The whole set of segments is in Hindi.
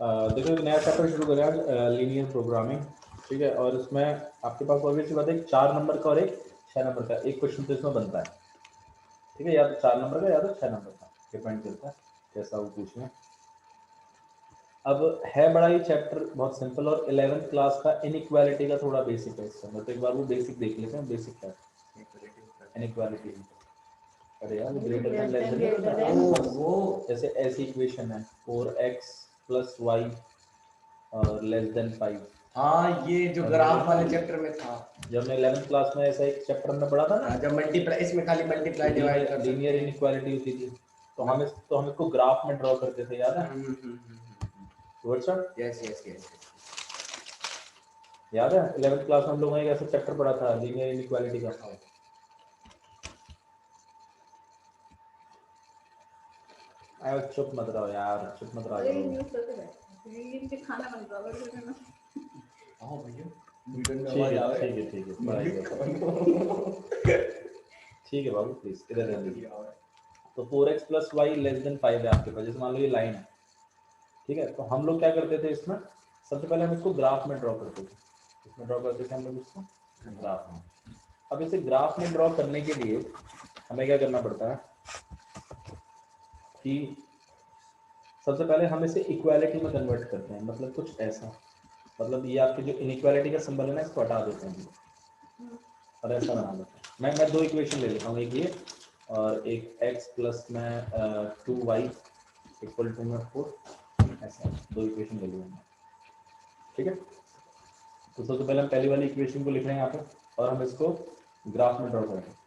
देखो एक नया चैप्टर शुरू करें आज, लीनियर प्रोग्रामिंग। ठीक है, और इसमें आपके पास ऑब्वियसली बात है 4 नंबर का और एक 6 नंबर का एक क्वेश्चन तो इसमें बनता है। ठीक है, या तो 4 नंबर का या तो 6 नंबर का, डिपेंड करता है कैसा वो पूछना। अब है बड़ा ही चैप्टर, बहुत सिंपल, और 11th क्लास का इनइक्वालिटी का थोड़ा बेसिक है इसमें, तो एक बार वो बेसिक देख लेते हैं। बेसिक क्या है इनइक्वालिटी? अरे यार ग्रेटर देन लेस देन, वो जैसे ऐसी इक्वेशन है 4x + y और लेस देन 5। हाँ, ये जो ग्राफ वाले चैप्टर में था, जब मैं 11th क्लास में ऐसा एक चैप्टर में पढ़ा था ना, जब मल्टीप्लाई, इसमें खाली मल्टीप्लाई डिवाइड कर लीनियर इनइक्वालिटी होती थी, तो हम इसको ग्राफ में ड्रॉ करते थे, याद है? यस यस यस, याद है 11th क्लास में हम लोगों ने एक ऐसा चैप्टर पढ़ा था लीनियर इनइक्वालिटी का। अरे चुप मत रहो यार, चुप मत रहो। इनके खाना बन रहा है। हां भैया, ठीक है ठीक है बाबू, प्लीज इधर रहने। तो 4x + y लेस देन 5 है आपके पास, जैसे मान लो ये लाइन है। ठीक है, तो हम लोग क्या करते थे इसमें, सबसे पहले हम इसको ग्राफ में ड्रॉ करते थे। इसमें ड्रॉ करते थे हम लोग इसको ग्राफ में। अब इसे ग्राफ में ड्रॉ करने के लिए हमें क्या करना पड़ता है कि सबसे पहले हम इसे इक्वालिटी में कन्वर्ट करते हैं, मतलब कुछ ऐसा, मतलब ये आपकी जो इनइक्वालिटी का सिंबल है ना, इसको हटा देते हैं और ऐसा बना देते हैं। मैं 2 इक्वेशन ले लेता हूँ, एक ये और एक x + में 2y = में 4, ऐसा 2 इक्वेशन ले लूँगा। ठीक है, तो सबसे पहले हम पहली वाली इक्वेशन को लिख रहे हैं यहाँ पे और हम इसको ग्राफ में ड्रॉ करेंगे।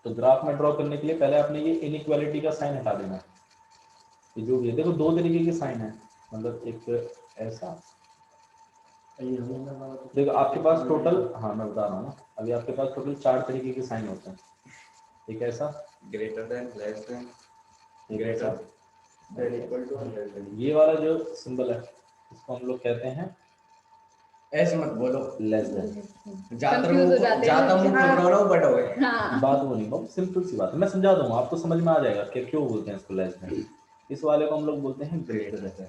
तो ग्राफ में ड्रॉ करने के लिए पहले आपने ये इनइक्वालिटी का साइन हटा देना है। ये जो भी है, देखो 2 तरीके के साइन है, मतलब एक ऐसा, देखो आपके पास टोटल, हाँ मैं बता रहा हूँ ना, अभी आपके पास टोटल 4 तरीके के साइन होते हैं। एक ऐसा greater than, less than, greater than, equal to, ये वाला जो सिंबल है इसको हम लोग कहते हैं ऐसे मत बोलो, लेस देन। ज्यादा मुंह खोलो बड़ा होए। बात वो नहीं, बहुत सिंपल सी बात है, मैं समझा दूंगा आपको, समझ में आ जाएगा कि क्यों बोलते हैं इसको लेस देन। इस वाले को हम लोग बोलते हैं ग्रेटर देन।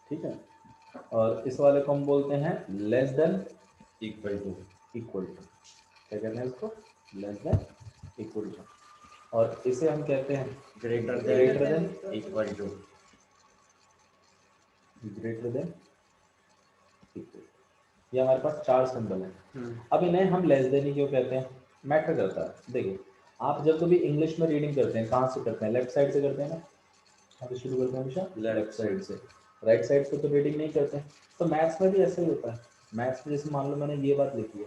ठीक है, और इस वाले को हम बोलते हैं लेस देन इक्वल टू। क्या कहते हैं इसको? Less than equal to. और इसे हम कहते हैं greater than equal to. Greater than equal. ये हमारे पास 4 सिंबल हैं। अब इन्हें हम लेस देन ही क्यों कहते हैं, मैटर करता है। देखिए आप जब कभी इंग्लिश में रीडिंग करते हैं, कहाँ से करते हैं? लेफ्ट साइड से करते हैं ना, आप शुरू करते हैं हमेशा लेफ्ट साइड से, राइट साइड से तो रीडिंग नहीं करते हैं। तो मैथ्स में भी ऐसा ही होता है। मैथ्स में जैसे मान लो मैंने ये बात लिखी है,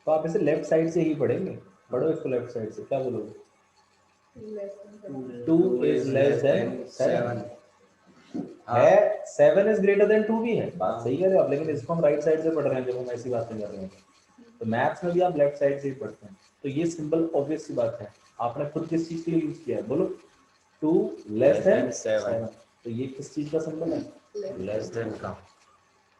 तो आप इसे लेफ्ट साइड से ही पढ़ेंगे। पढ़ो इसको लेफ्ट साइड से, क्या बोलोगे? 2 इज लेस देन 7 है, 7 इज ग्रेटर देन 2 भी है, बात सही कह रहे हो आप, लेकिन इसको हम राइट साइड से पढ़ रहे हैं जब हम ऐसी बातें कर रहे हैं। तो मैथ्स में भी आप लेफ्ट साइड से ही पढ़ते हैं। तो ये सिंबल ऑब्वियस सी बात है, आपने खुद किस चीज के लिए यूज किया है? बोलो 2 लेस देन 7। तो ये किस चीज का सिंबल है? लेस देन का।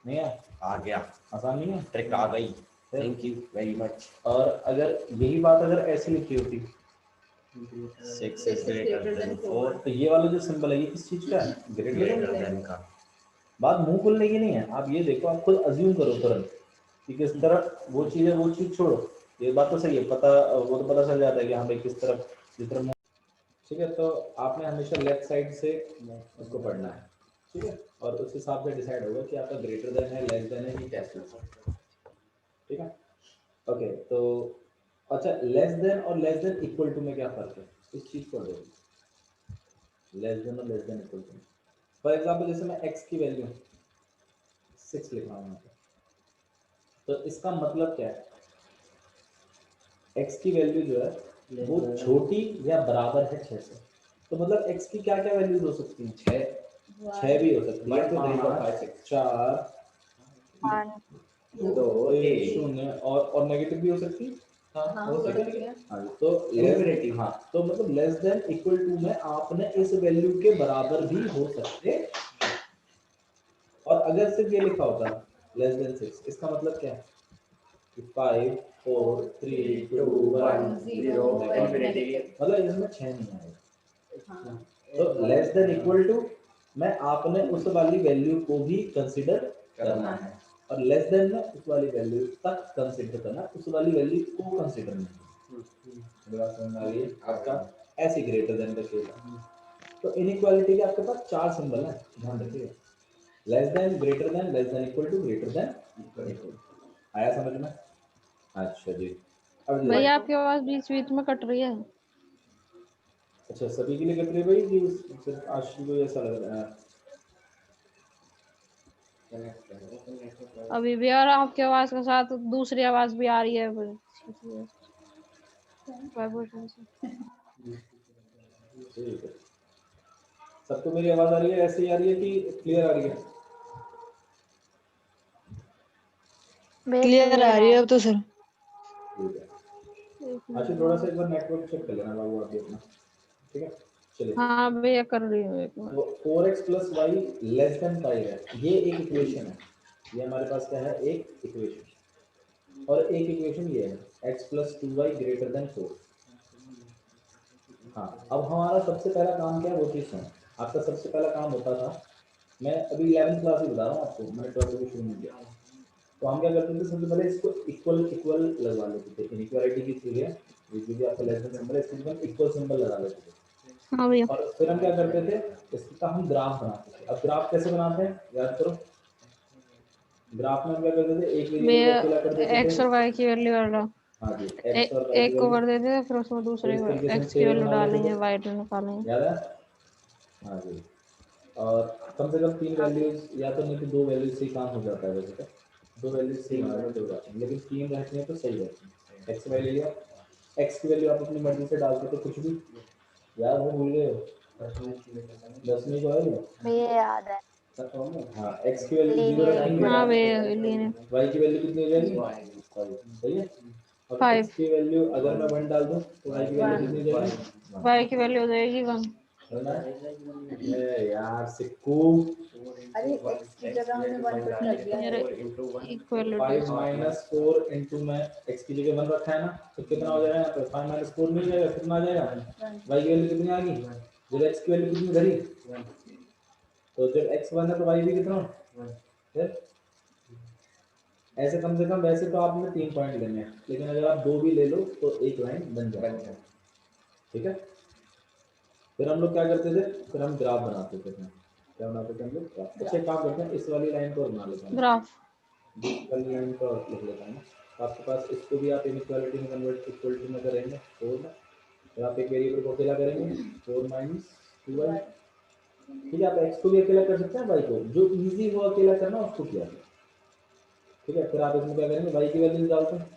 नहीं है? आ गया, आसान नहीं है? ट्रिक आ गई। Thank you very much. और अगर यही बात अगर ऐसी लिखी होती 6 इज ग्रेटर देन 4, तो ये वाला जो सिंबल है ये किस चीज का है? ग्रेटर देन का। बात मुंह खोलने की नहीं है, आप ये देखो, आप खुद अज्यूम करो तुरंत कि किस तरफ वो चीज है, वो चीज छोड़ो। ये बात तो सही है, पता वो तो पता चल जाता है कि हाँ भाई किस तरफ, जिस तरफ। ठीक है, तो आपने हमेशा लेफ्ट साइड से उसको पढ़ना है। ठीक है, और उस हिसाब से डिसाइड होगा कि आपका ग्रेटर देन है, लेस देन है, ये कैसे है। ठीक है, ओके। तो अच्छा, लेस देन और लेस देन इक्वल टू में क्या फर्क है? इस चीज को देखो, लेस देन और less than equal to. For example जैसे मैं x की वैल्यू 6 लिख रहा हूँ यहाँ पे, तो इसका मतलब क्या है? x की वैल्यू जो है वो छोटी या बराबर है 6 से। तो मतलब x की क्या क्या वैल्यूज हो सकती हैं? 6 भी हो सकती है, 4 2 1 0 और नेगेटिव भी हो सकती है। हो सकती है। तो लेस, हाँ, तो मतलब लेस देन इक्वल टू में आपने इस वैल्यू के बराबर भी हो सकते। और अगर सिर्फ ये लिखा होता लेस देन 6, इसका मतलब क्या है? 5 4 3 2 1 0 इन्फिनिटी। मतलब इसमें 6 नहीं आएगा। हाँ तो लेस देन इक्वल टू मैं आपने उस वाली वैल्यू को भी कंसीडर करना है, और लेस देन में उस वाली वैल्यू तक कंसीडर करना, उस वाली वैल्यू को कंसीडर नहीं। मेरी बात समझ में आ गई है आपका? ऐसे ग्रेटर देन का केस। तो इनइक्वालिटी के आपके पास 4 सिंबल हैं, ध्यान रखिएगा। Less than, greater than, less than equal to, greater than equal. आया समझ में? अच्छा जी। अब भैया आपकी आवाज बीच बीच में कट रही है। अच्छा, सभी के लिए कट रही है भाई कि सिर्फ आशीष को ऐसा लग रहा है? अभी भी और आपकी आवाज के साथ दूसरी आवाज भी आ रही है वाइब्रेशन से। ठीक है, सबको मेरी आवाज आ रही है? ऐसे ही आ रही है कि क्लियर आ रही है? क्लियर आ रही है अब तो सर। ठीक है, आशीष थोड़ा सा एक बार नेटवर्क चेक कर लेना बाबू आप भी अपना, ठीक है? चलिए, हाँ भैया कर रही हूँ एक मिनट। तो 4x + y लेस देन 5 है, ये एक इक्वेशन है। ये हमारे पास क्या है? एक इक्वेशन। और एक इक्वेशन ये है x + 2y ग्रेटर देन 4। हाँ, अब हमारा सबसे पहला काम क्या है वो चीज़ सुनो। आपका सबसे पहला काम होता था, मैं अभी 11th क्लास ही बता रहा हूँ आपको, मैंने 12th में शुरू नहीं किया। तो हम क्या करते थे, सबसे पहले इसको इक्वल इक्वल लगवा लेते थे। इनइक्वालिटी की चीज़ है, ये जो भी आपका लेस देन सिंबल है, इसको हम इक्वल सिंबल लगा लेते थे। हाँ भैया। और फिर हम क्या करते थे, इसका हम ग्राफ बनाते थे। अब ग्राफ कैसे बनाते हैं याद करो। ग्राफ में हम क्या करते थे, एक वेरिएबल को भैया अकेला कर देते एक्स थे। और वाई की वैल्यू डालो। हाँ जी, x और y की एक को वैल्यू। कर देते थे, फिर उसमें तो दूसरे इस तरीके से हम एक्स की टेबल वैल्यू बना लेते डालेंगे, थे, वाई निकालेंगे। याद है? हाँ जी। और कम से कम 3 वैल्यूज, या तो नहीं तो 2 वैल्यूज से ही काम हो जाता है। वैसे तो 2 वैल्यूज से ही हमारा हो जाता है, लेकिन 3 रहती हैं तो सही रहती है। x y ले लिया, x की वैल्यू आप अपनी मर्जी से डालते थे कुछ भी। यार वो भूल गए हो? 10वीं को है भैया याद है। हाँ, x की वैल्यू 0 लीनियर रखेंगे, हाँ भैया इक्वालिटी। लीनियर y की वैल्यू कितनी हो जाएगी? 5, सही है। अब 5, x की वैल्यू अगर मैं 1 डाल दूं तो y की वैल्यू कितनी हो जाएगी? 1। वाई की वैल्यू हो जाएगी 1। है ना? ये यार सिक्कू। अरे x की जगह हमने 1 पुट कर दिया है। इक्वलिटी 5 - 4 इंटू में x की जगह 1 रखा है ना, तो कितना हो जाएगा यहाँ पे? 5 - 4 मिल जाएगा, कितना आ जाएगा? y की वैल्यू कितनी आ गई? जब x की वैल्यू कितनी धरी, तो जब x 1 है तो y भी कितना? फिर ऐसे कम से कम, वैसे तो आपने 3 पॉइंट लेने हैं, लेकिन अगर आप 2 भी ले लो तो एक लाइन बन जाएगी, ठीक है? फिर हम लोग क्या करते थे, फिर हम ग्राफ बनाते थे। क्या बनाते थे हम लोग? ग्राफ। अच्छा, काम करते हैं, इस वाली लाइन को और बना लेते हैं, ग्राफ। इस वाली लाइन को और लिख लेते हैं। तो आपके पास इसको भी आप इनइक्वालिटी में कन्वर्ट, इक्वलिटी में करेंगे 4 में, फिर आप एक वेरिएबल को अकेला करेंगे 4 - 2y। ठीक है, आप x को भी अकेला कर सकते हैं, y को जो इजी वो अकेला करना उसको किया, ठीक है? फिर आप इसमें क्या करेंगे, y की वैल्यू डालते हैं,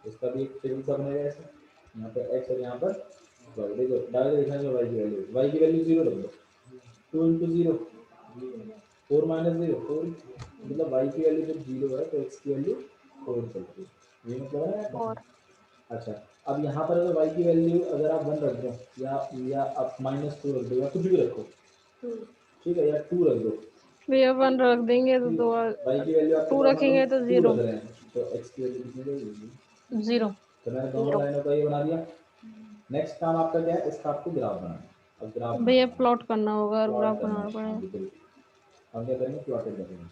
इसका भी एक टेबल सा बनेगा ऐसे, यहाँ पर x और यहाँ पर y। देखो डाल के देखना है y की वैल्यू 0 रख दो। 2 × 0 4 - 0 4, मतलब y की वैल्यू जब 0 है तो x की वैल्यू 4 चलती है, ये मतलब है। और अच्छा, अब यहाँ पर अगर y की वैल्यू अगर आप 1 रख दो, या आप -2 रख दो, या कुछ भी रखो, ठीक है, या 2 रख दो, भैया 1 रख देंगे तो ठीक दो, है? y की वैल्यू आपके 2 पास रखेंगे तो मतलब 2 0 रख रहे हैं, तो x की वैल्यू कितनी रहेगी? 0। तो मैंने दोनों लाइनों का ये बना दिया। नेक्स्ट काम आपका क्या है, इसका आपको ग्राफ बनाना है। अब ग्राफ भैया बनाना है, प्लॉट करना होगा और ग्राफ प्लॉट करना बनाना है। हाँ पड़ेगा। जी बिल्कुल, हम क्या करेंगे, प्लॉटेड करेंगे।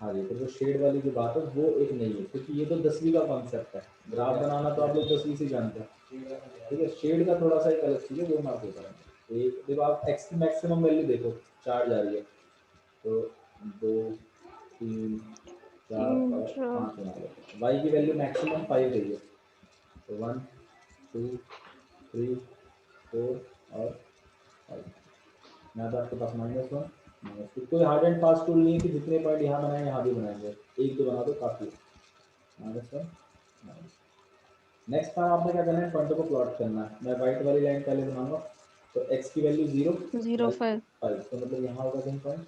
हाँ जी, तो जो शेड वाली जो बात है वो एक नहीं है, क्योंकि ये तो 10वीं का कॉन्सेप्ट है। ग्राफ बनाना तो आप लोग 10वीं से जानते हैं, ठीक है? शेड का थोड़ा सा एक अलग चीज़ है, वो मैं आपको बताऊंगा। एक देखो, आप x की मैक्सिमम वैल्यू देखो, 4 जा रही है, तो 2 3 4 और 5 बना लो। y की वैल्यू मैक्सिमम 5 रही है, तो 1 2 3 4 और 5। यहाँ पे आपके पास -1 -2। कोई हार्ड एंड फास्ट रूल नहीं है कि जितने पॉइंट यहाँ बनाए यहाँ भी बनाएंगे, एक दो बना दो काफी है। -1 नेक्स्ट काम आपने क्या करना है, पॉइंटों को प्लॉट करना है। मैं व्हाइट वाली लाइन पहले बनाऊंगा, तो x की वैल्यू 0 0 y 5। 5, तो मतलब यहाँ होगा कहीं पॉइंट,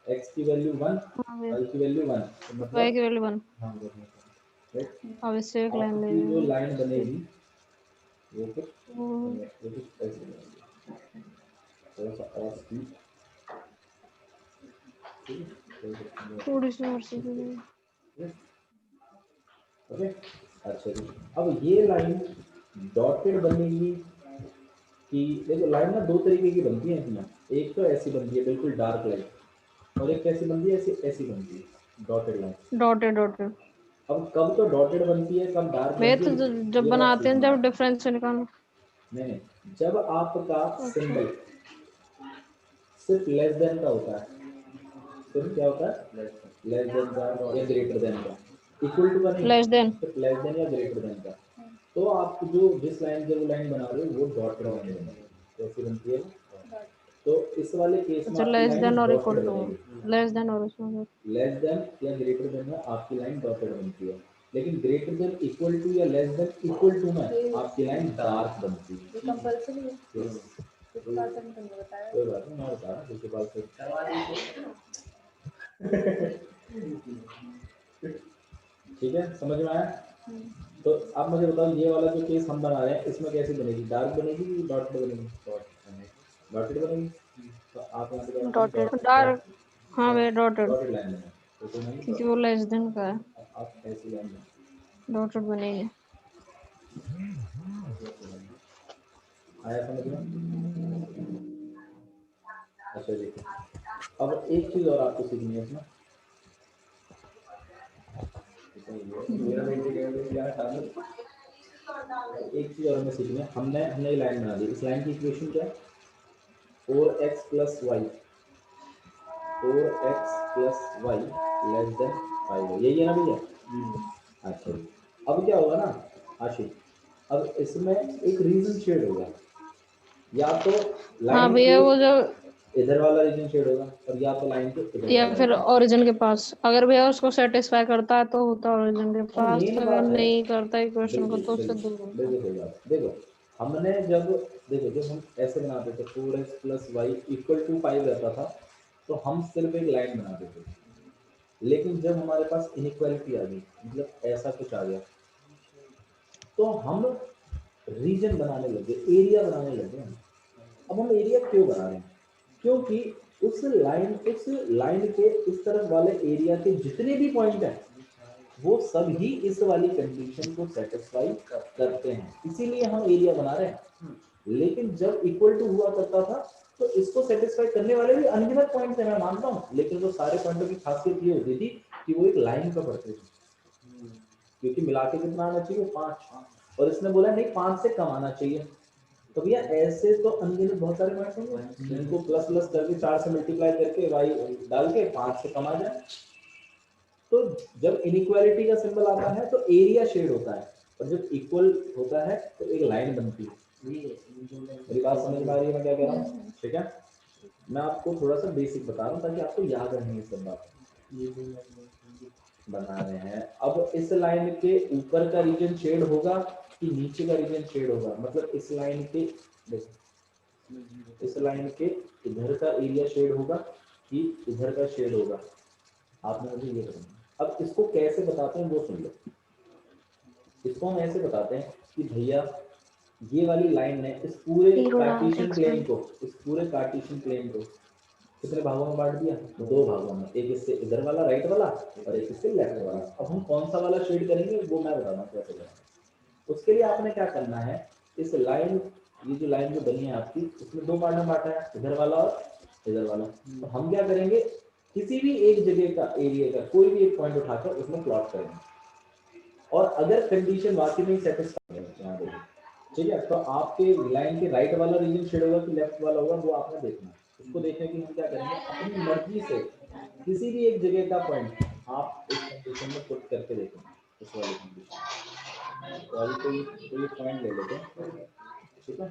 x की वैल्यू 1 हाँ भैया y की वैल्यू 1, तो वाई मतलब की वैल्यू 1। हाँ राइट। अब इससे एक लाइन ले आपकी जो लेंगे। लाइन बनेगी वो कुछ ऐसे बनेगी, थोड़ा सा और स्पीड, ठीक है? थोड़ी सी और सी भी। ओके, अच्छा जी। अब ये लाइन डॉटेड बनेगी कि देखो लाइन ना दो तरीके की बनती है इसमें, एक तो ऐसी बनती है बिल्कुल डार्क लाइन, और एक कैसी बनती है, ऐसी ऐसी बनती है डॉटेड लाइन। Dotted dotted. अब कब तो डॉटेड बनती है कब डार्क भैया बनती तो है, जब ये बात बनाते हैं सीखना जब है। डिफरेंस निकालो। नहीं नहीं, जब आपका अच्छा सिंबल सिर्फ लेस देन का होता है, सिर्फ क्या होता है, लेस देन का या ग्रेटर देन का, इक्वल टू का नहीं, लेस देन। सिर्फ लेस देन या ग्रेटर देन का, तो आप जो जिस लाइन जो लाइन बना रहे हो वो डॉटेड लाइन बनेगी, कैसी बनती है, तो इस वाले केस में अच्छा आपकी लेस लाइन देन और डॉटेड इक्वल टू। बनेगी। लेस देन और इसमें लेस देन या ग्रेटर देन में आपकी लाइन डॉटेड बनती है, लेकिन ग्रेटर देन इक्वल टू या लेस देन इक्वल टू में आपकी लाइन डार्क बनती है। ये कंपल्सरी है, Yes, किस बात में तुमने बताया? कोई बात नहीं, मैं बता रहा हूँ दूसरी बात से। ठीक है, समझ में आया? तो आप मुझे बताओ ये वाला जो केस हम बना रहे हैं इसमें कैसी बनेगी, डार्क बनेगी कि डॉटेड बनेगी? डॉटेड बनेगी। तो आप यहाँ पे डॉटेड डार्क। हाँ भैया डॉटेड, डॉटेड लाइन बने, तो तुम नहीं क्योंकि वो लेस देन का है। आप ऐसी लाइन बने, डॉटेड बनेगी। आया समझ में? अच्छा देखिए, अब एक चीज और आपको सीखनी है इसमें, एक चीज और हमें सीखनी है, हमने हमने ये लाइन बना दी, इस लाइन की इक्वेशन क्या है, 4x plus y, 4x plus y less than 5, यही है ना भैया? अच्छा जी, अब क्या होगा ना आशीष, अब इसमें एक रीजन शेड होगा, या तो हाँ लाइन भैया वो जो के इधर वाला रीजन शेड होगा, और या तो लाइन के इधर या वाला फिर region। ओरिजिन के पास, अगर भैया उसको सेटिस्फाई करता है तो होता है ओरिजिन के और पास, मेन अगर बात है, नहीं करता है क्वेश्चन को बिल्कुल तो उससे बिल्कुल दूर होता है। बिल्कुल सही बात, देखो हमने जब, देखो जब हम ऐसे बनाते थे 4x plus Y equal to 5 रहता था, तो हम सिर्फ एक लाइन बनाते थे, लेकिन जब हमारे पास इनइक्वालिटी आ गई, मतलब ऐसा कुछ आ गया, तो हम रीजन बनाने लगे, एरिया बनाने लगे। अब हम एरिया क्यों बना रहे हैं, क्योंकि उस लाइन के इस तरफ वाले एरिया के जितने भी पॉइंट हैं वो सभी इस वाली कंडीशन को सेटिस्फाई करते हैं, इसीलिए हम एरिया बना रहे हैं। लेकिन जब इक्वल टू हुआ करता था तो इसको सेटिस्फाई करने वाले भी अनगिनत पॉइंट है, मैं मानता हूँ, लेकिन वो सारे पॉइंटों की खासियत ये होती थी कि वो एक लाइन पर पड़ते थे, क्योंकि मिला के कितना आना चाहिए, 5, और इसने बोला नहीं 5 से कम आना चाहिए। तो भैया ऐसे तो अनगिनत बहुत सारे पॉइंट होंगे, इनको प्लस प्लस करके 4 से मल्टीप्लाई करके वाई डाल के 5 से कम आ जाए। तो जब इनइक्वालिटी का सिंबल आता है तो एरिया शेड होता है, और जब इक्वल होता है तो एक लाइन बनती है। मेरी बात समझ में आ रही है मैं क्या कह रहा हूँ? ठीक है, मैं आपको थोड़ा सा बेसिक बता रहा हूँ ताकि आपको याद रहनी सब बात बना रहे हैं। अब इस लाइन के ऊपर का रीजन शेड होगा कि नीचे का रीजन शेड होगा, मतलब इस लाइन के, इस लाइन के इधर का एरिया शेड होगा कि इधर का शेड होगा, आपने मुझे ये बताना। अब इसको कैसे बताते हैं वो सुन लो, इसको हम ऐसे बताते हैं कि भैया ये वाली लाइन ने इस पूरे कार्टेशियन प्लेन को, इस पूरे कार्टेशियन प्लेन को कितने भागों में बांट दिया, 2 भागों में, एक इससे इधर वाला राइट वाला और एक इससे लेफ्ट वाला। अब हम कौन सा वाला शेड करेंगे वो मैं बताना कैसे करेंगे। उसके लिए आपने क्या करना है, इस लाइन, ये जो लाइन जो बनी है आपकी, इसमें 2 पार्ट में बांटा है, इधर वाला और इधर वाला। तो हम क्या करेंगे, किसी भी एक जगह का एरिया का कोई भी एक पॉइंट उठाकर उसमें प्लॉट करेंगे, और अगर कंडीशन वाकई में सेटिस्फाई है, यहाँ देखो ठीक है, तो आपके लाइन के राइट वाला रीजन शेड होगा कि लेफ्ट वाला होगा वो आपने देखना है। उसको देखने के लिए हम क्या करेंगे, अपनी मर्जी से किसी भी एक जगह का पॉइंट आप इस कंडीशन में पुट करके देखेंगे, इस वाली कंडीशन। तो अभी कोई पॉइंट ले लेते हैं, ठीक है,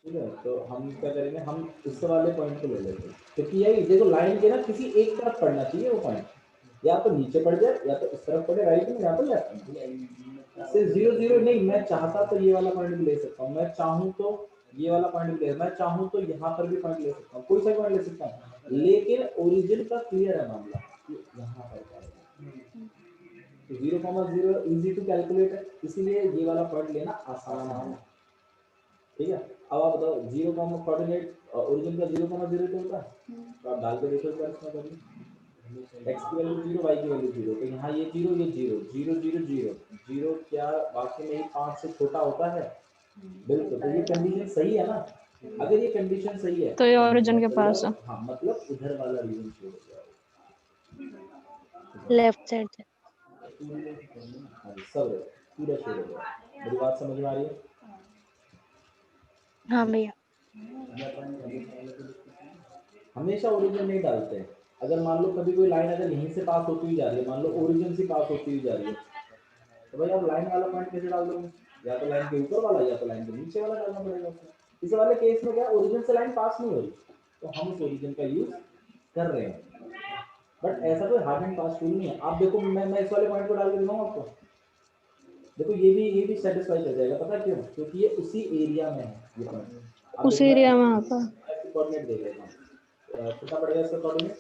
ठीक है, तो हम क्या करेंगे, हम इस वाले पॉइंट को ले लेते हैं, क्योंकि यही देखो लाइन के ना किसी एक तरफ पड़ना चाहिए वो पॉइंट, या तो नीचे पड़ जाए या तो इस तरफ पड़े राइट में या तो लेफ्ट में। सिर्फ 0 0 नहीं, मैं चाहता तो ये वाला पॉइंट भी ले सकता हूँ, मैं चाहूँ तो ये वाला पॉइंट भी ले, मैं चाहूँ तो यहाँ पर भी पॉइंट ले सकता हूँ, कोई सा पॉइंट ले सकता हूँ, लेकिन ओरिजिन का क्लियर है मामला कि यहाँ पर तो 0,0 इजी टू कैलकुलेट है, इसीलिए ये वाला पॉइंट लेना आसान है। ठीक है, अब आप बताओ 0 कोऑर्डिनेट ओरिजिन का 0,0 तो होता है, तो आप डाल के देखो एक बार इसमें करिए, x की वैल्यू 0, y की वैल्यू 0, तो यहाँ ये 0 ये 0 0 0 0 0 क्या वाकई में 5 से छोटा होता है? बिल्कुल, तो ये कंडीशन सही है ना। अगर ये कंडीशन सही है तो ये ओरिजिन के पास है। मतलब हाँ मतलब इधर वाला रीजन छोड़ दिया लेफ्ट साइड से। हाँ जी, सब पूरा छोड़ दिया। मेरी बात समझ में आ रही है? हाँ भैया। हमेशा ओरिजिन नहीं डालते हैं। अगर मान लो कभी कोई लाइन अगर यहीं से पास होती हुई जा रही है, मान लो ओरिजिन से पास होती हुई जा रही है, तो भाई आप लाइन वाला पॉइंट कैसे डाल दोगे? या तो लाइन के ऊपर वाला या तो लाइन के नीचे वाला डालना पड़ेगा उसमें। इस वाले केस में क्या है, ओरिजिन से लाइन पास नहीं हो रही, तो हम उस ओरिजिन का यूज कर रहे हैं। बट ऐसा कोई हार्ड एंड फास्ट रूल नहीं है। आप देखो, मैं इस वाले पॉइंट को डाल के दिखाऊं आपको। देखो ये भी सेटिस्फाई कर जाएगा। पता क्यों? क्योंकि ये उसी एरिया में है ये पॉइंट। आप उस देखो एरिया में आता है। मैं कोऑर्डिनेट दे देता हूं। कितना पड़ेगा इसका कोऑर्डिनेट?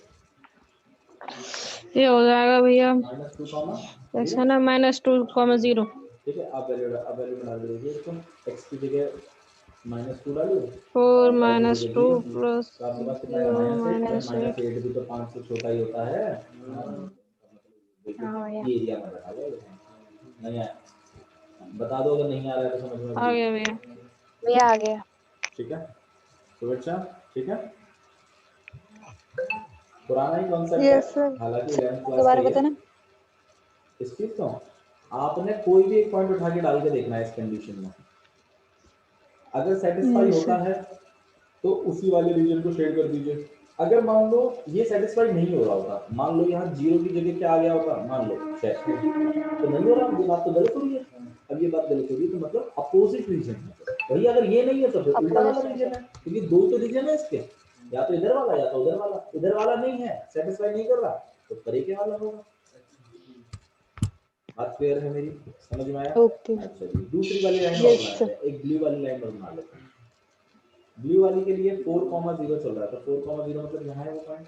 ये हो जाएगा भैया -2, ऐसा ना -2, 0। ठीक है। आप वैल्यू बना लीजिए इसको। x की जगह -2 डालिए 4 और y की जगह -2 0। प्लस तो आपके पास कितना है? 0 -8। भाई -8। -8 भी तो 5 से छोटा ही होता है। हाँ भैया। ये एरिया में रखा गया है। नहीं आया? बता दो अगर नहीं आ रहा है तो समझ में आ भी। गया भैया। भैया आ गया। ठीक है, तो बच्चा ठीक है। पुराना ही कॉन्सेप्ट है, यस सर। हालांकि 11th क्लास का दोबारा ही है। बताना। इस चीज को आपने कोई भी एक पॉइंट उठा के डाल के देखना है इस कंडीशन में। अगर सेटिस्फाई यस होता सर। है तो उसी वाले रीजन को शेड कर दीजिए। अगर मान लो ये सेटिस्फाई नहीं हो रहा होता, मान लो यहाँ 0 की जगह क्या आ गया होता, मान लो 6, तो नहीं हो रहा, ये बात तो गलत हो रही है। अब ये बात गलत हो रही है तो मतलब अपोजिट रीजन है। वही अगर ये नहीं है तो फिर उल्टा वाला अपोजिट। रीजन है, क्योंकि दो तो रीजन है इसके, या तो इधर वाला या तो उधर वाला। इधर वाला नहीं है, सेटिस्फाई नहीं कर रहा, तो परे के वाला होगा। बात क्लियर है मेरी? समझ में आया? ओके। अच्छा जी, दूसरी वाली लाइन और यस बनाते सर। हैं। एक ब्लू वाली लाइन और बना लेते हैं। ब्लू वाली के लिए 4,0 चल रहा है, तो 4,0 मतलब यहाँ है वो पॉइंट,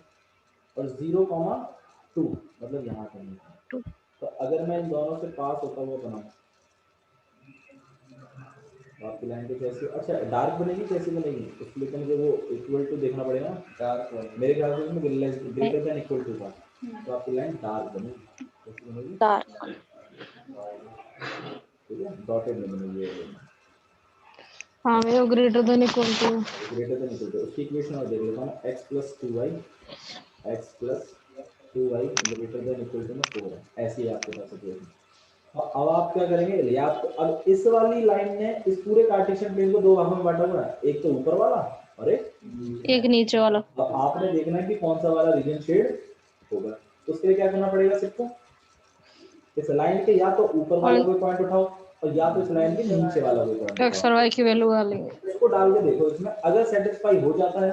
और 0,2 मतलब यहाँ कहीं है। तो अगर मैं इन दोनों से पास होता हुआ बनाऊं तो आपकी लाइन कुछ ऐसी, अच्छा डार्क बनेगी कैसी बनेगी उसके लिए तो मुझे वो इक्वल टू देखना पड़ेगा ना। डार्क मेरे ख्याल से इसमें ग्रेटर देन इक्वल टू था, तो आपकी लाइन डार्क बनेगी। कैसी बनेगी? डार्क। ठीक है, डॉटेड में बनेगी ये। हाँ भैया greater than equal to. Greater than equal to, उसकी इक्वेशन और देख लेता हूँ। x + 2y greater than equal to में 4 है। ऐसी है आपके पास इक्वेशन। अब आप क्या करेंगे, या तो अब इस वाली लाइन ने इस पूरे कार्टेशियन प्लेन को दो भागों में बांटा हुआ है, एक तो ऊपर वाला और एक नीचे वाला। अब आपने देखना है कि कौन सा वाला रीजन शेड होगा। तो उसके लिए क्या करना पड़ेगा सबको, इस लाइन के या तो ऊपर वाला कोई पॉइंट उठाओ और या तो इस लाइन के नीचे वाला कोई पॉइंट एक्स उठाओ। और वाई की वैल्यू डालेंगे। इसको डाल के देखो, इसमें अगर सेटिस्फाई हो जाता है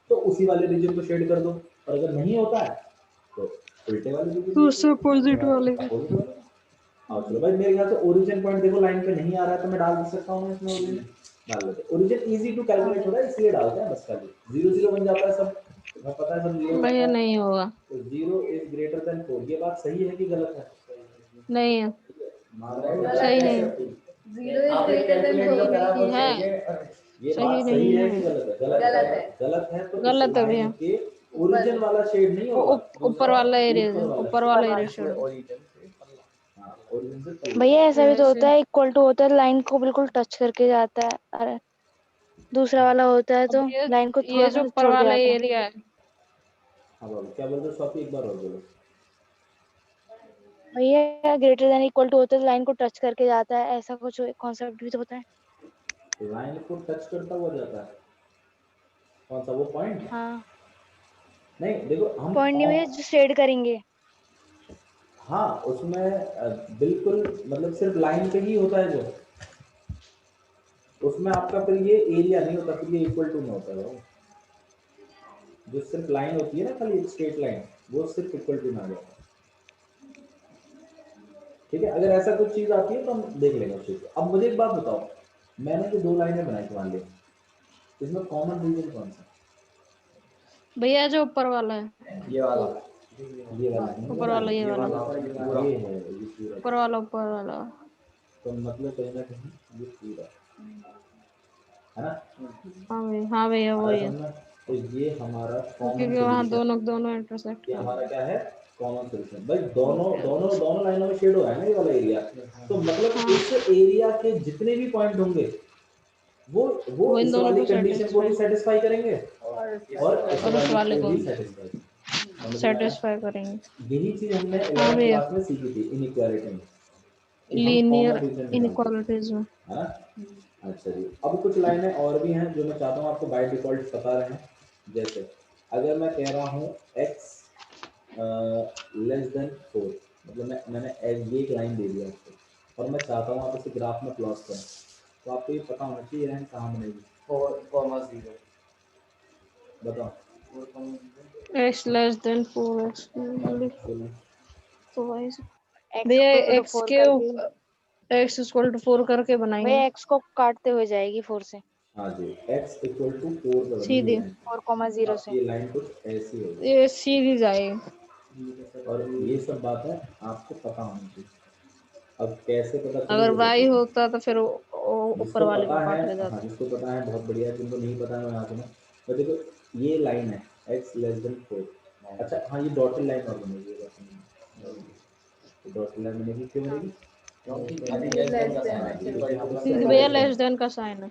तो उसी वाले रीजन को शेड कर दो, और अगर नहीं होता है तो उल्टे वाले रीजन तो उससे अपोजिट वाले के। हाँ चलो भाई, मेरे ख्याल से ओरिजिन पॉइंट देखो लाइन पे नहीं आ रहा है तो मैं डाल दे सकता हूँ इसमें ओरिजिन। डाल देते, ओरिजिन इजी टू कैलकुलेट हो रहा है इसलिए डालते हैं बस। खाली 0 0 बन जाता है सब, तुम्हें पता है सब 0 भैया बनता है। नहीं होगा। तो 0 इज ग्रेटर देन 4, ये बात सही है कि गलत है? नहीं है, मान रहे हो? सही नहीं है। 0 is greater than 4 नहीं है, ये सही बात नहीं सही है है। कि गलत है? गलत है। गलत है तो इस गलत है भैया। लाइन के ओरिजिन वाला शेड नहीं वो होगा, ऊपर वाला एरिया, ऊपर ऊपर वाला वाला एरिया शेड। हाँ, ओरिजिन से पल्ला। भैया ऐसा भी तो जैसे होता है, इक्वल टू होता है लाइन को बिल्कुल टच करके जाता है, अरे दूसरा वाला होता है तो अब लाइन को ये थोड़ा जो सा ऊपर छोड़ के वाला जाता है। एरिया है, हाँ बाबू क्या बोल रहे हो स्वाति, एक बार और बोलो। भैया ग्रेटर देन इक्वल टू होता है लाइन को टच करके जाता है, ऐसा कुछ कॉन्सेप्ट भी तो होता है। लाइन को टच करता हुआ जाता है, कौन सा वो पॉइंट? हाँ नहीं देखो हम पॉइंट नहीं भैया, जो शेड करेंगे। हाँ उसमें बिल्कुल मतलब सिर्फ लाइन पे ही होता है जो, उसमें आपका फिर ये एरिया नहीं होता, फिर ये इक्वल टू में होता है। जो सिर्फ लाइन होती है ना, खाली एक स्ट्रेट लाइन, वो सिर्फ इक्वल टू में आ जाता है। ठीक है, अगर ऐसा कुछ चीज आती है तो हम देख लेंगे उस चीज को। अब मुझे एक बात बताओ, मैंने जो दो लाइनें बनाई थी मान ली, इसमें कॉमन रीजन कौन सा? भैया जो ऊपर वाला है, ये वाला, ये वाला नहीं ऊपर बना, वाला, ये वाला, ये है ये पूरा। ऊपर वाला, ऊपर वाला। तो मतलब कहीं ना कहीं ये पूरा है ना। हाँ भैया अरे वही है, समझना, तो ये हमारा कॉमन क्योंकि वहाँ सोल्यूशन, दोनों दोनों इंटरसेक्ट ये कर हमारा रहे क्या है, कॉमन सोल्यूशन। भाई दोनों दोनों दोनों लाइनों में शेड हो रहा है ना ये वाला एरिया, तो मतलब हैं। हाँ इस एरिया के जितने भी पॉइंट होंगे वो इन इस दोनों वाली को कंडीशन को भी सेटिस्फाई करेंगे और और इस और उस वाले वाली को को भी सेटिस्फाई समझ में आया? सेटिस्फाई करेंगे। यही चीज हमने हाँ 11th भैया, क्लास में सीखी थी इनइक्वालिटी में कि हम कॉमन लीनियर रीजन निकालते हैं, इनइक्वालिटीज में। है ना? अच्छा जी, अब कुछ लाइनें और भी हैं जो मैं चाहता हूँ आपको बाय डिफॉल्ट पता रहे। जैसे अगर मैं कह रहा हूँ x लेस देन 4, मतलब मैंने ये एक लाइन दे दिया आपको और मैं चाहता हूँ आप इसे ग्राफ में प्लॉट करें, तो आपको ये पता होना चाहिए लाइन कहाँ बनेगी। 4,0 बताओ। 4,0 x लेस देन 4x चलो तो वाई से x भैया को तो x 4 के करके, x इक्वल टू 4 करके बनाएंगे भैया x को काटते हुए जाएगी 4 से, हाँ जी, x इक्वल टू 4 पर बनेगी सीधी। लाइन। 4,0 अब से। ये लाइन कुछ ऐसी होगी ये सीधी जाएगी। और ये सब बातें आपको पता होनी चाहिए। अब कैसे पता चले अगर वो y देखो, होता तो फिर ऊपर जिसको वाले पता को है, काट ले हाँ जाता। जिसको पता है बहुत बढ़िया है, जिनको नहीं पता है मैं यहाँ सुनो। तो देखो ये लाइन है x लेस देन 4, अच्छा हाँ ये डॉटेड लाइन और बनेगी, डॉटेड लाइन बनेगी, क्यों बनेगी? अभी लेस देन का साइन है क्योंकि यहाँ पर क्योंकि सिंबल भैया लेस लेस देन। देन का साइन है।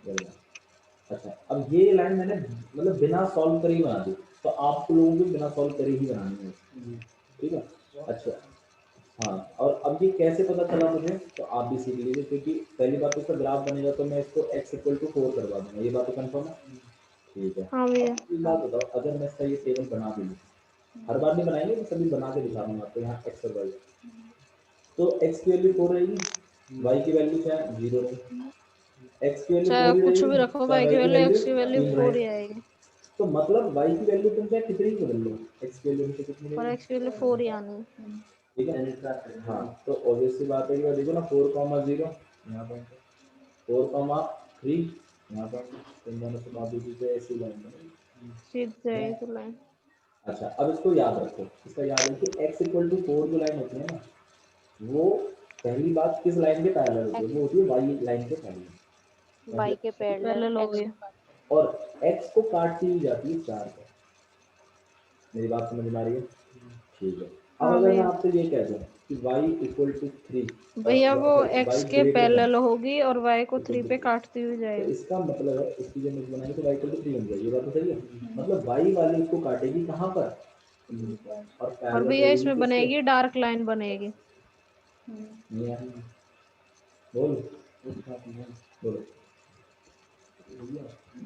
अच्छा अब ये लाइन मैंने मतलब बिना सॉल्व करे ही बना दी, तो आप लोगों को बिना सॉल्व करे ही बनानी है, ठीक है? अच्छा हाँ, और अब ये कैसे पता चला मुझे, तो आप भी सीख लीजिए, क्योंकि पहली बात तो इसका ग्राफ बनेगा तो मैं इसको x इक्वल टू 4 करवा दूंगा, ये बात तो कंफर्म है? ठीक है। हाँ भैया, अब एक बात बताओ, अगर मैं इसका ये टेबल बना भी लूँ, हर बार नहीं बनाएंगे, मैं सभी बना के दिखा दूंगा आपको, यहाँ x और y, तो x की वैल्यू 4 रहेगी, y की वैल्यू क्या है? 0 रहेगी, x की वैल्यू चाहे 4 ही कुछ भी रहेगी, रखो, चाहे y की y की वैल्यू वैल्यू x की वैल्यू 3 4 रहे। ही आएगी, तो मतलब y की वैल्यू तुम चाहे कितनी ही बदल लो, x की वैल्यू मुझे कितनी और रहेगी? x की वैल्यू 4 ही आनी है। ठीक है। हाँ तो ऑब्वियस सी बात है कि देखो ना 4,0 यहाँ पर 4,3 यहाँ पर, तो दोनों से बात होती है ऐसी लाइन बनेगी। सीधी जाएगी तो लाइन। अच्छा अब इसको याद रखो, इसका याद रखो x इक्वल टू 4 जो लाइन होती है ना, वो पहली बात किस लाइन के पैरेलल होती है? वो होती है y लाइन के पैरेलल, y के पैरेलल पैरेलल हो x गई। को काट। और x को काटती हुई जाती है 4 पर। मेरी बात समझ में आ रही है? ठीक है। अब हाँ अगर मैं भैया, आपसे ये कह दूं कि y इक्वल टू 3, भैया वो सॉरी y x के ग्रेटर देन पैरेलल होगी और y को इक्वल 3 टू पे 3, काटती हुई तो जाएगी। इसका मतलब है इसकी जब मैं बनाएंगे तो y इक्वल टू 3 बन जाएगी, ये बात तो सही है? मतलब y वाली इसको काटेगी कहाँ पर, और और पैरेलल भैया रहेगी इसमें किसके? बनेगी डार्क लाइन बनेगी। नहीं है, बोलो बोलो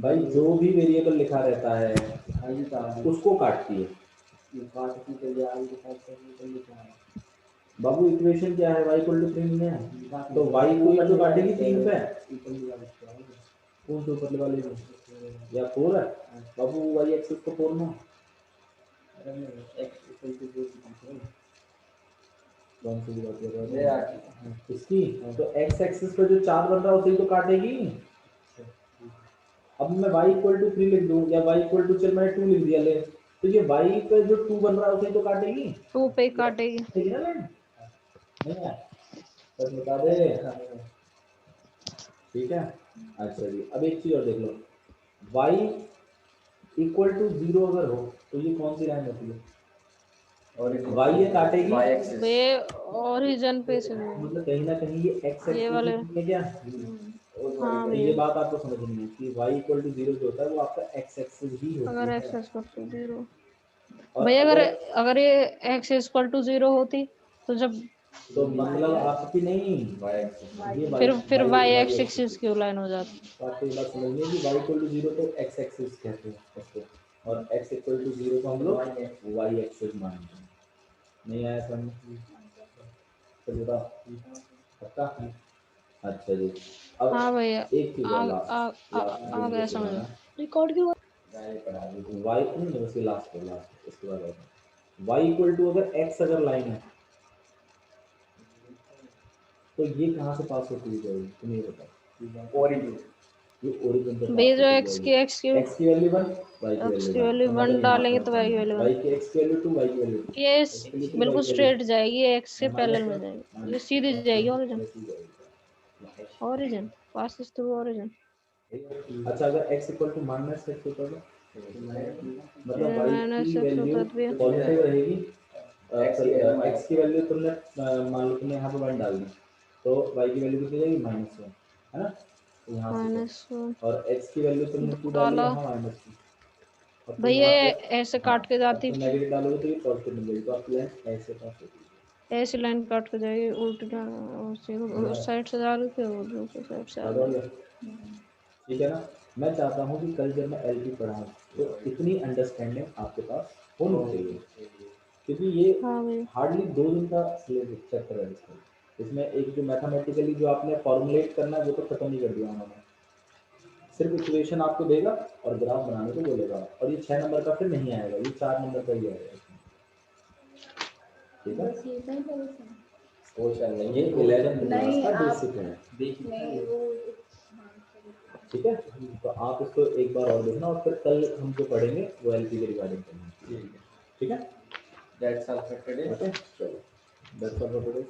भाई, जो भी वेरिएबल लिखा रहता है उसको काटती है। बाबू इक्वेशन क्या है? y इक्वल टू 3 है, तो y को ही तो काटेगी 3 पे, कौन से ऊपर वाले को, या 4 है बाबू, y एक्सिस को 4 ना, कौन सी बात कर रहे हो इसकी? तो x एक्सिस पे जो 4 बन रहा है उसे ही तो काटेगी। अब मैं y इक्वल टू 3 लिख दूं या y इक्वल टू, चल मैंने 2 लिख दिया ले, तो ये y पे जो 2 बन रहा है उसे ही तो काटेगी, 2 पे काटेगी। ठीक है ना लाइन? नहीं है, बस बता दे, ठीक है? अच्छा जी, अब एक चीज और देख लो, y इक्वल टू 0 अगर हो तो ये कौन सी लाइन होती है? और y ये काटेगी y एक्सिस वे ओरिजिन पे से होगी। मतलब कहीं ना कहीं ये x ये एक्सिस वाले, में क्या, हाँ तो ये भैया, बात आपको समझनी है कि y इक्वल टू 0 जो होता है वो आपका x एक्सिस ही होती अगर है। एक्सेस करते 0, और भैया अगर अगर अगर ये x इक्वल टू 0 होती तो जब तो मतलब आपकी नहीं, y एक्सिस ये फिर y y y x axis axis की लाइन हो जाती। तो आपको ये बात समझनी है कि y इक्वल टू 0 तो x एक्सिस कहते हैं उसको, और x इक्वल टू 0 को हम लोग y एक्सिस मानते हैं। नहीं आया समझ? तो बताओ पक्का? अच्छा जी, अब हाँ भैया, एक चीज आ और आ लास्ट आ लास्ट जो आ मुझे गया समझ सिखाना में। है, रिकॉर्ड क्यों? y नहीं बस ये लास्ट है, लास्ट इसके बाद आता है y इक्वल टू अगर x अगर लाइन है तो ये कहाँ से पास होती जाएगी, तुम्हें ये बताओ? ओरिजिन ये ओरिजिन से भैया पास जो होती x जाएगी, की x की x की वैल्यू 1, y की x वैल्यू की 1, वैल्यू तो 1 मतलब यहाँ डालेंगे पे तो y की वैल्यू 1। y की x की वैल्यू 2, y की वैल्यू 2, ये x की वैल्यू 2, y बिल्कुल की वैल्यू स्ट्रेट जाएगी, ये x 2, से पैरेलल में जाएगी, ये सीधी जाएगी ओरिजिन। ऐसे ही जाएगी। Origin passes through origin. अच्छा अगर x equal to minus x होता तो मतलब y माइनस की x वैल्यू होता है तो भैया पॉजिटिव रहेगी, x की वैल्यू तुमने मान लो तुमने यहाँ पे 1 डाल दी तो y की वैल्यू कितनी जाएगी? -1, है ना? यहाँ से -1 और x की वैल्यू तुमने 2 डाली डाला। यहाँ माइनस की, और तुम भैया यहाँ ये पे ऐसे काट के जाती तुम थी, नेगेटिव डालोगे तो ये पॉजिटिव मिल जाएगी, तो आपकी लाइन ऐसे पास होगी। ऐसी लाइन काट के जाएगी उल्टी उस साइड से जा रही थी और दूसरी साइड से आ याद हो रही गया? ठीक है ना। मैं चाहता हूँ कि कल जब मैं एलपी पढ़ाऊँ तो इतनी अंडरस्टैंडिंग आपके पास होनी चाहिए, क्योंकि ये हाँ भैया। हार्डली 2 दिन का सिलेबस चैप्टर है इसका। इसमें एक जो मैथमेटिकली जो आपने फॉर्मुलेट करना है वो तो खत्म ही कर दिया उन्होंने, सिर्फ इक्वेशन आपको देगा और ग्राफ बनाने को बोलेगा, और ये 6 नंबर का फिर नहीं आएगा, ये 4 नंबर का ही आएगा। ठीक है, वो चल रही है 11th क्लास का बेसिक है, ठीक है। तो आप इसको एक बार और देखना, और फिर कल हम जो पढ़ेंगे वो एलपी के रिगार्डिंग पढ़ेंगे, ठीक है। That's all for today. Okay, चलो दैट्स ऑल फॉर टुडे।